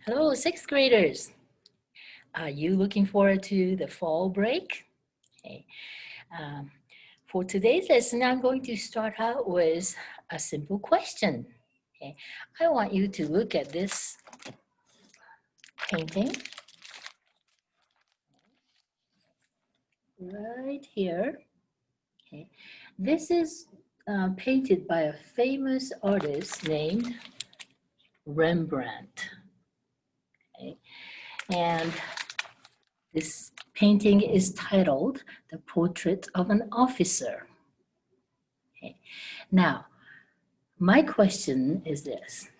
Hello, sixth graders. Are you looking forward to the fall break? Okay. Um, for today's lesson, I'm going to start out with a simple question. Okay. I want you to look at this painting right here. Okay. This is painted by a famous artist named Rembrandt. Okay. And this painting is titled The Portrait of an Officer. Okay. Now, my question is this.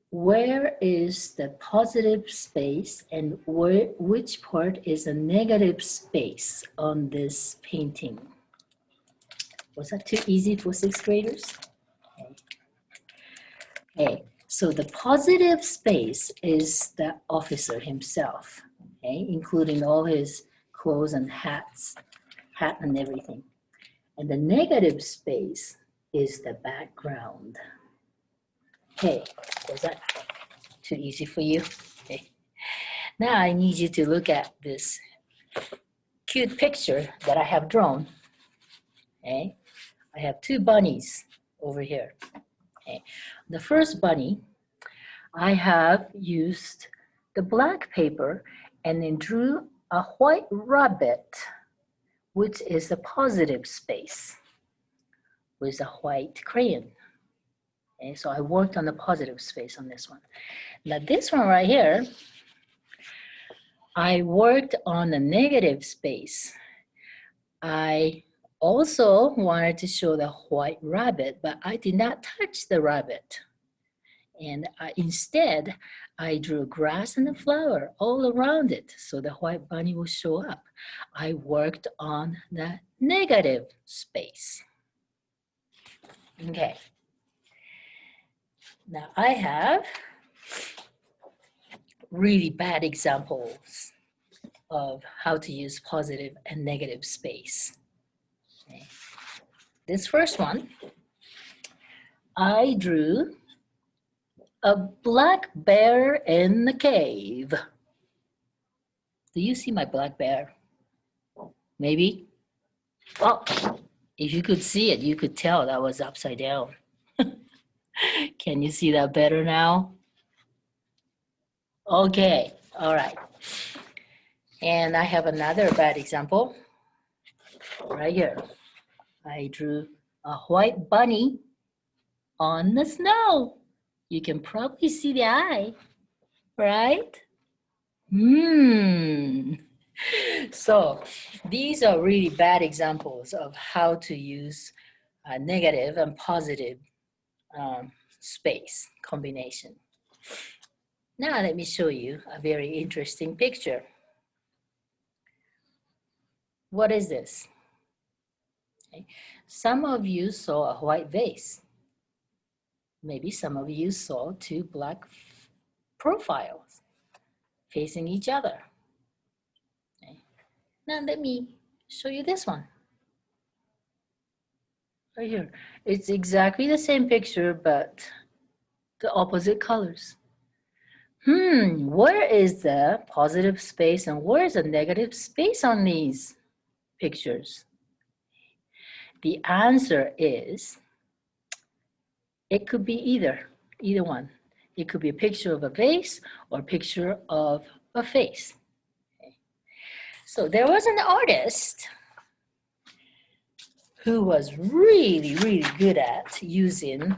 Where is the positive space and which part is a negative space on this painting? Was that too easy for sixth graders? Okay, so the positive space is the officer himself, okay, including all his clothes and hat and everything. And the negative space is the background. Okay, was that too easy for you? Okay. Now I need you to look at this cute picture that I have drawn. Okay, I have two bunnies over here. Okay, the first bunny, I have used the black paper and then drew a white rabbit, which is a positive space with a white crayon. Okay, so I worked on the positive space on this one. Now this one right here, I worked on the negative space. I also wanted to show the white rabbit, but I did not touch the rabbit. And instead, I drew grass and a flower all around it so the white bunny will show up. I worked on the negative space. Okay. Now I have really bad examples of how to use positive and negative space. Okay. This first one, I drew a black bear in the cave. Do you see my black bear? Maybe? Oh, if you could see it, you could tell that was upside down. Can you see that better now? Okay, all right. And I have another bad example right here. I drew a white bunny on the snow. You can probably see the eye, right? So these are really bad examples of how to use negative and positive space combination. Now let me show you a very interesting picture. What is this? Okay. Some of you saw a white vase. Maybe some of you saw two black profiles facing each other. Okay. Now let me show you this one. Right here. It's exactly the same picture, but the opposite colors. Where is the positive space and where is the negative space on these pictures? The answer is, it could be either one. It could be a picture of a vase or a picture of a face. Okay. So there was an artist who was really, really good at using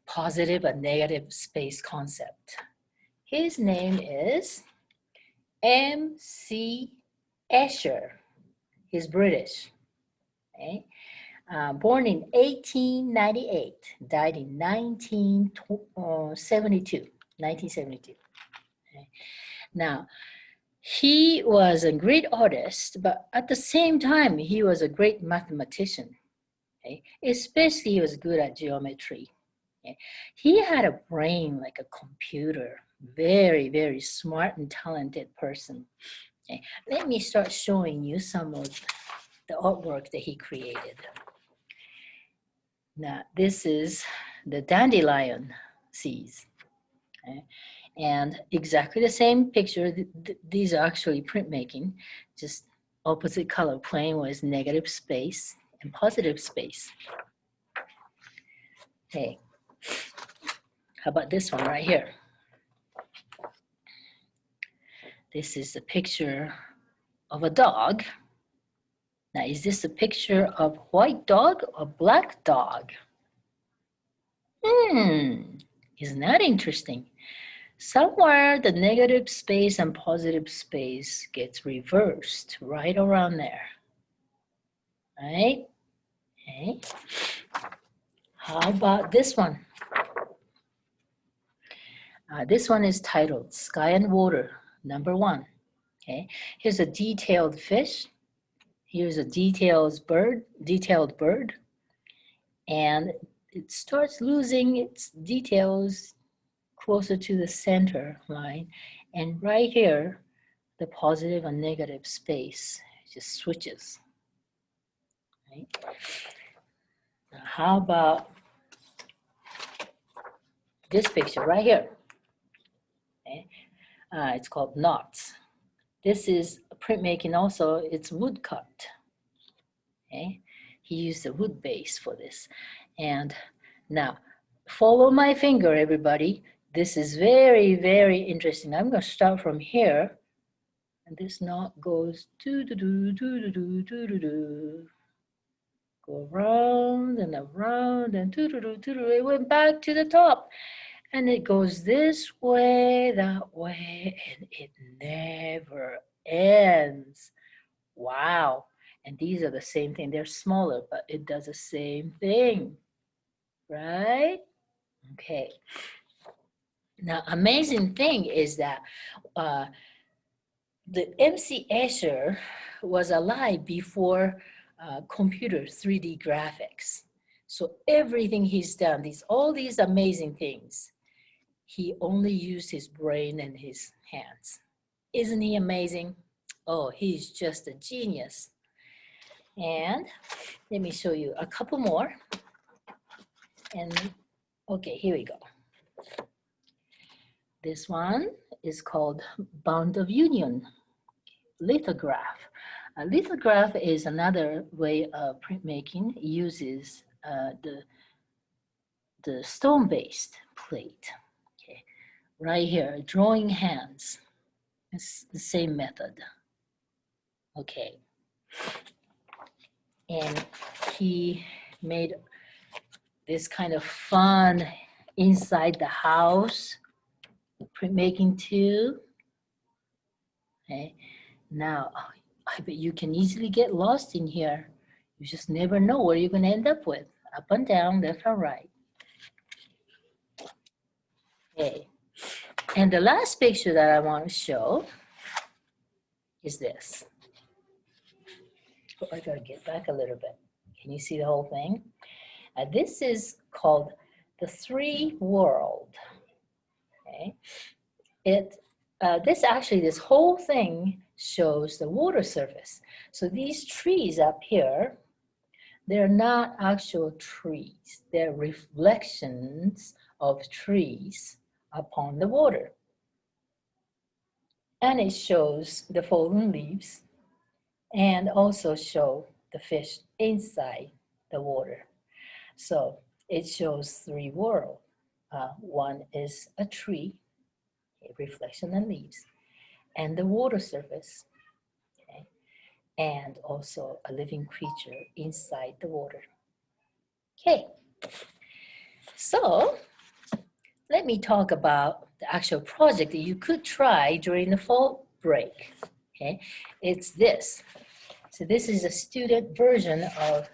positive and negative space concept. His name is M.C.Escher. He's British. Okay? Born in 1898, died in 1972. Okay? Now, he was a great artist, but at the same time, he was a great mathematician. Okay? Especially he was good at geometry. Okay? He had a brain like a computer, very, very smart and talented person. Okay? Let me start showing you some of the artwork that he created. Now, this is the dandelion seeds. Okay? And exactly the same picture. These are actually printmaking, just opposite color, plain with negative space and positive space. Okay, how about this one right here? This is a picture of a dog. Now, is this a picture of white dog or black dog? Isn't that interesting? Somewhere the negative space and positive space gets reversed right around there, right? Okay. How about this one? This one is titled Sky and Water, number 1. Okay. Here's a detailed fish. Here's a detailed bird, and it starts losing its details closer to the center line. And right here, the positive and negative space just switches. Right? Now, how about this picture right here? Okay. It's called knots. This is printmaking also, it's woodcut. Okay. He used a wood base for this. And now, follow my finger, everybody. This is very, very interesting. I'm going to start from here. And this knot goes do-do-do, do-do-do, do-do-do. Go around and around and do-do-do, do-do-do. It went back to the top. And it goes this way, that way, and it never ends. Wow. And these are the same thing. They're smaller, but it does the same thing, right? Okay. Now, amazing thing is that the M.C.Escher was alive before computer 3D graphics. So everything he's done, all these amazing things, he only used his brain and his hands. Isn't he amazing? Oh, he's just a genius. And let me show you a couple more. And okay, here we go. This one is called Bond of Union, lithograph. A lithograph is another way of printmaking. It uses the stone-based plate. Okay, right here, drawing hands. It's the same method. Okay, and he made this kind of fun inside the house printmaking too. Okay, now I bet you can easily get lost in here. You just never know where you're going to end up with. Up and down, left and right. Okay, and the last picture that I want to show is this. Oh, I gotta get back a little bit. Can you see the whole thing? This is called the three world. Okay, this whole thing shows the water surface. So these trees up here, they're not actual trees. They're reflections of trees upon the water. And it shows the fallen leaves and also show the fish inside the water. So it shows three worlds. One is a tree, a reflection and leaves, and the water surface, okay, and also a living creature inside the water. Okay, so let me talk about the actual project that you could try during the fall break. Okay, it's this. So this is a student version of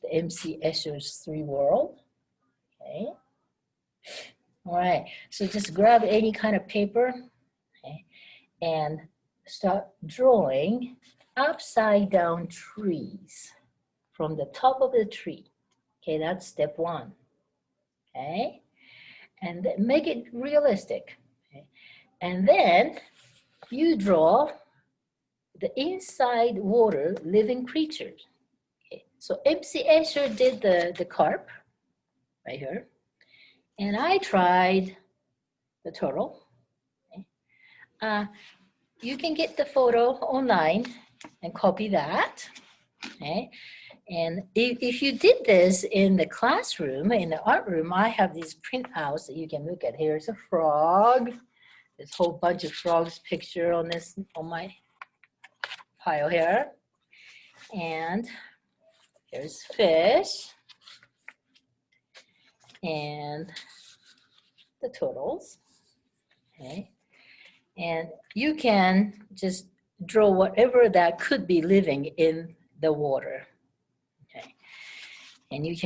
the M.C.Escher's Three World. Okay. All right. So just grab any kind of paper, okay, and start drawing upside down trees from the top of the tree. Okay, that's step one. Okay, and make it realistic. Okay? And then you draw the inside water living creatures. Okay. So M.C.Escher did the carp right here, and I tried the turtle. Okay. You can get the photo online and copy that. Okay. And if you did this in the classroom, in the art room, I have these printouts that you can look at. Here's a frog. This whole bunch of frogs picture on my pile here. And here's fish and the turtles. Okay. And you can just draw whatever that could be living in the water. Okay. And you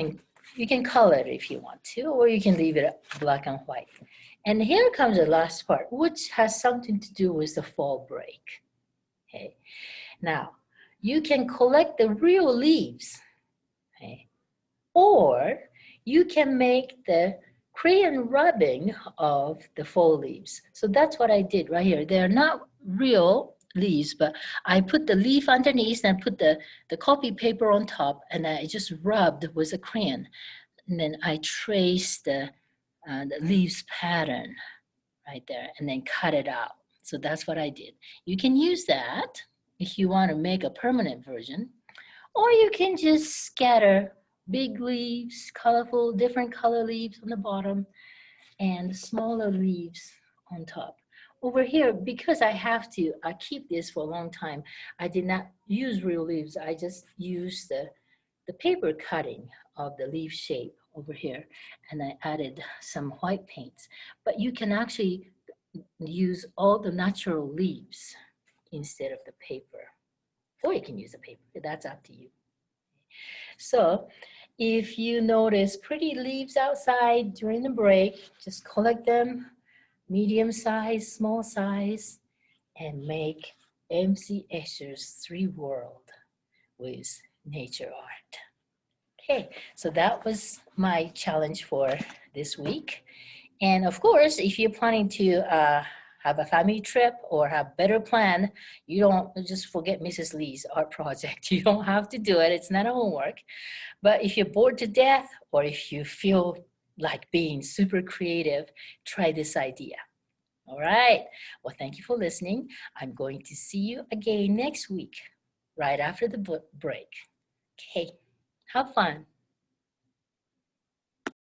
can color it if you want to, or you can leave it black and white. And here comes the last part, which has something to do with the fall break. Okay. Now, you can collect the real leaves, okay? Or you can make the crayon rubbing of the fall leaves. So that's what I did right here. They're not real leaves, but I put the leaf underneath and put the copy paper on top, and I just rubbed with a crayon. And then I traced the leaves pattern right there and then cut it out. So that's what I did. You can use that if you want to make a permanent version, or you can just scatter big leaves, colorful, different color leaves on the bottom and smaller leaves on top. Over here, because I have to keep this for a long time, I did not use real leaves. I just used the paper cutting of the leaf shape over here, and I added some white paints. But you can actually use all the natural leaves instead of the paper, or you can use the paper. That's up to you. So if you notice pretty leaves outside during the break, just collect them, medium size, small size, and make M.C. Escher's 3 World with nature art. Okay, so that was my challenge for this week. And of course, if you're planning to have a family trip or have better plan, you don't just forget Mrs. Lee's art project. You don't have to do it. It's not a homework. But if you're bored to death, or if you feel like being super creative, try this idea. All right. Well, thank you for listening. I'm going to see you again next week, right after the break. Okay. Have fun.